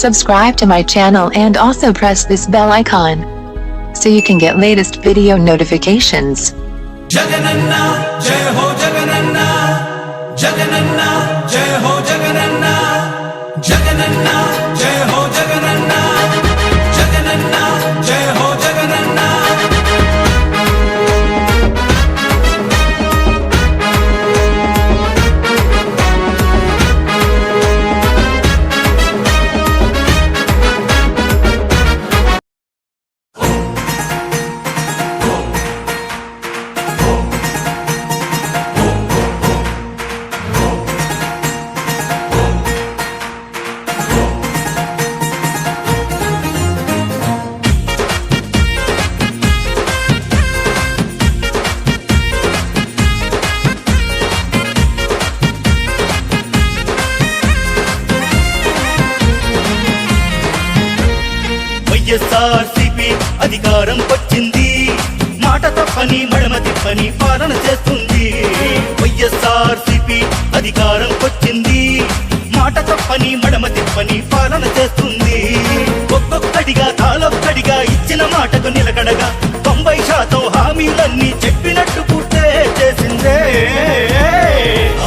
Subscribe to my channel and also press this bell icon so you can get latest video notifications. Jagananna, Jai Ho Jagananna, Jagananna, Jai Ho Jagananna, Jagananna, Jai Ho Jagananna, Jagananna, Jai Ho Jagananna. YSRCP అధికారం వచ్చింది, మాట తప్పని మడమ తిప్పని పాలన చేస్తుంది. వైఎస్ఆర్సీపీ అధికారం వచ్చింది, మాట తప్పని మడమ తిప్పని పాలన చేస్తుంది. ఒక్కొక్కడిగా తాళొక్కడిగా ఇచ్చిన మాటకు నిలకడగా 90% హామీలన్నీ చెప్పినట్టు పూర్తే చేసిందే.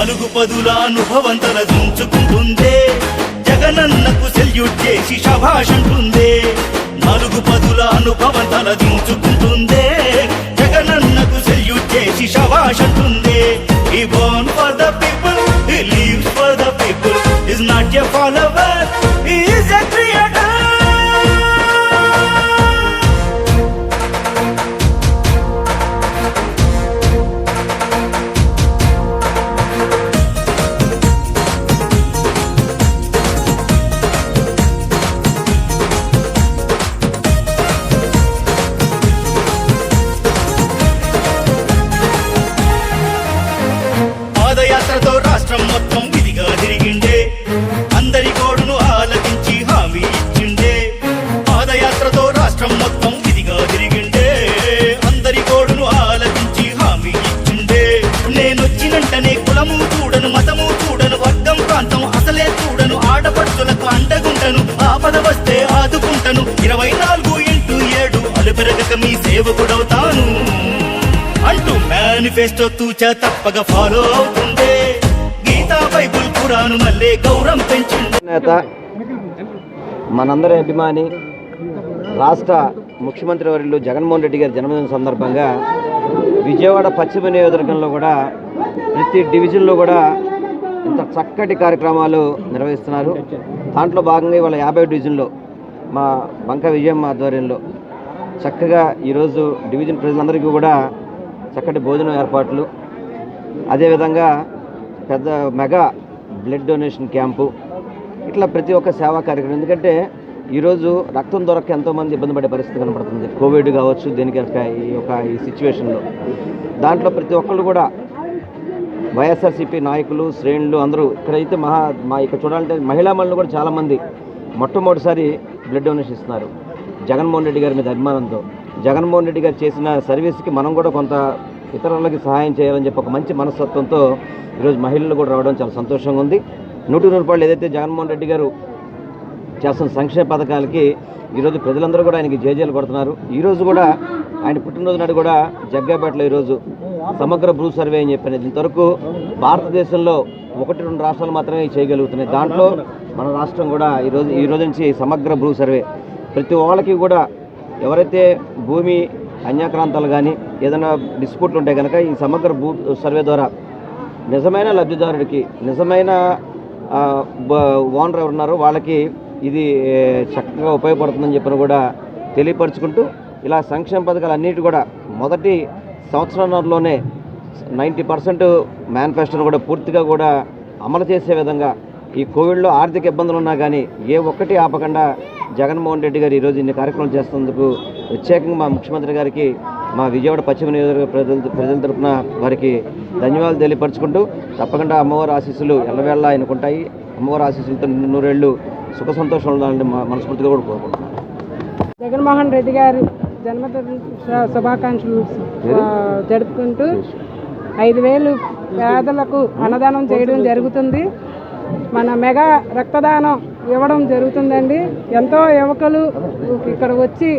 అలుగు పదుల అనుభవం తలదించుకుంటుందే, జగనన్నకు సెల్యూట్ చేసి శభాష్ అంటుందే. నాలుగు పదుల అనుభవం తలదించుకుంటుందే, జగనన్నకు సెల్యూట్ చేసి శభాష్ అంటుందే. He born for the people, he lives for the people, is not a follower, he is a creator. పాదయాత్రతో రాష్ట్రం మొత్తం విధిగా తిరిగిండే, అందరి గోడును ఆలకించి హామీ ఇచ్చిండే. పాదయాత్రతో రాష్ట్రం మొత్తం విధిగా తిరిగిండే, అందరి గోడును ఆలకించి హామీ ఇచ్చిండే. నేనొచ్చినంటనే కులము చూడను, మతము చూడను, వర్గం ప్రాంతం అసలే చూడను, ఆడపడుచులకు అండగుంటను, ఆపద వస్తే ఆదుకుంటను, 24/7 అలుపెరగక మీ సేవకుడవుతాను అంటూ మేనిఫెస్టో తూచా తప్పగా ఫాలో అవుతుండే. గీతా బైబుల్ ఖురాను మళ్ళీ గౌరవం పెంచింది. నేత, మనందరి అభిమాని, రాష్ట్ర ముఖ్యమంత్రి వర్యులు జగన్మోహన్ రెడ్డి గారి జన్మదిన సందర్భంగా విజయవాడ పశ్చిమ నియోజకవర్గంలో కూడా ప్రతి డివిజన్లో కూడా ఇంత చక్కటి కార్యక్రమాలు నిర్వహిస్తున్నారు. దాంట్లో భాగంగా ఇవాళ 50 డివిజన్లో మా బంక విజయమ్మ ఆధ్వర్యంలో చక్కగా ఈరోజు డివిజన్ ప్రజలందరికీ కూడా చక్కటి భోజనం ఏర్పాట్లు, అదేవిధంగా పెద్ద మెగా బ్లడ్ డొనేషన్ క్యాంపు, ఇట్లా ప్రతి ఒక్క సేవా కార్యక్రమం. ఎందుకంటే ఈరోజు రక్తం దొరక్క ఎంతోమంది ఇబ్బంది పడే పరిస్థితి కనపడుతుంది, కోవిడ్ కావచ్చు, దేనికి ఈ సిచ్యువేషన్లో. దాంట్లో ప్రతి ఒక్కళ్ళు కూడా వైఎస్ఆర్సీపీ నాయకులు, శ్రేణులు అందరూ ఇక్కడైతే ఇక్కడ చూడాలంటే మహిళా మనులు కూడా చాలామంది మొట్టమొదటిసారి బ్లడ్ డొనేషన్ ఇస్తున్నారు. జగన్మోహన్ రెడ్డి గారి మీద అభిమానంతో, జగన్మోహన్ రెడ్డి గారు చేసిన సర్వీస్కి మనం కూడా కొంత ఇతరులకి సహాయం చేయాలని చెప్పి ఒక మంచి మనస్తత్వంతో ఈరోజు మహిళలు కూడా రావడం చాలా సంతోషంగా ఉంది. 100 రూపాయలు ఏదైతే జగన్మోహన్ రెడ్డి గారు చేస్తున్న సంక్షేమ పథకాలకి ఈరోజు ప్రజలందరూ కూడా ఆయనకి జేజేలు కొడుతున్నారు. ఈరోజు కూడా ఆయన పుట్టినరోజు నాడు కూడా జగ్గాపేటలో ఈరోజు సమగ్ర భూ సర్వే అని చెప్పినది. ఇంతవరకు భారతదేశంలో 1-2 రాష్ట్రాలు మాత్రమే చేయగలుగుతున్నాయి. దాంట్లో మన రాష్ట్రం కూడా ఈ రోజు నుంచి సమగ్ర భూ సర్వే ప్రతి వాళ్ళకి కూడా ఎవరైతే భూమి అన్యాక్రాంతాలు కానీ ఏదైనా డిస్ప్యూట్లు ఉంటే కనుక ఈ సమగ్ర భూ సర్వే ద్వారా నిజమైన లబ్ధిదారుడికి, నిజమైన ఓనర్ ఎవరున్నారో వాళ్ళకి ఇది చక్కగా ఉపయోగపడుతుందని చెప్పిన కూడా తెలియపరుచుకుంటూ ఇలా సంక్షేమ పథకాలు అన్నిటి కూడా మొదటి సంవత్సరంలోనే 90% మేనిఫెస్టోను కూడా పూర్తిగా కూడా అమలు చేసే విధంగా ఈ కోవిడ్లో ఆర్థిక ఇబ్బందులు ఉన్నా కానీ ఏ ఒక్కటి ఆపకుండా జగన్మోహన్ రెడ్డి గారు ఈరోజు ఇన్ని కార్యక్రమాలు చేస్తున్నందుకు ప్రత్యేకంగా మా ముఖ్యమంత్రి గారికి, మా విజయవాడ పశ్చిమ నియోజకవర్గ ప్రజల తరఫున వారికి ధన్యవాదాలు తెలియపరుచుకుంటూ తప్పకుండా అమ్మవారి ఆశీస్సులు ఎల్లవేళ ఆయనకుంటాయి. అమ్మవారి ఆశీస్సులతో 100 ఏళ్ళు సుఖ సంతోషం ఉండాలని మనస్ఫూర్తిగా కూడా కోరుకుంటున్నాను. జగన్మోహన్ రెడ్డి గారు జన్మదిన శుభాకాంక్షలు జరుపుకుంటూ 5,000 పేదలకు అన్నదానం చేయడం జరుగుతుంది. మన మెగా రక్తదానం ఇవ్వడం జరుగుతుందండి. ఎంతో యువకులు ఇక్కడ వచ్చి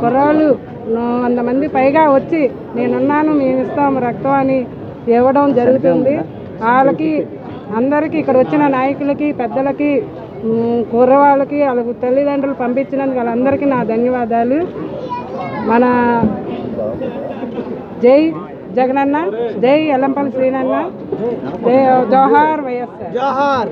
కుర్రాళ్ళు 100 మంది పైగా వచ్చి నేనున్నాను, మేము ఇస్తాము రక్తం అని ఇవ్వడం జరుగుతుంది. వాళ్ళకి అందరికీ ఇక్కడ వచ్చిన నాయకులకి, పెద్దలకి, కుర్రవాళ్ళకి, వాళ్ళకి తల్లిదండ్రులు పంపించినందుకు వాళ్ళందరికీ నా ధన్యవాదాలు. మన జై జగనన్న, జై ఎల్లంపల్లి శ్రీనన్న, జై జోహార్ వైఎస్ఆర్.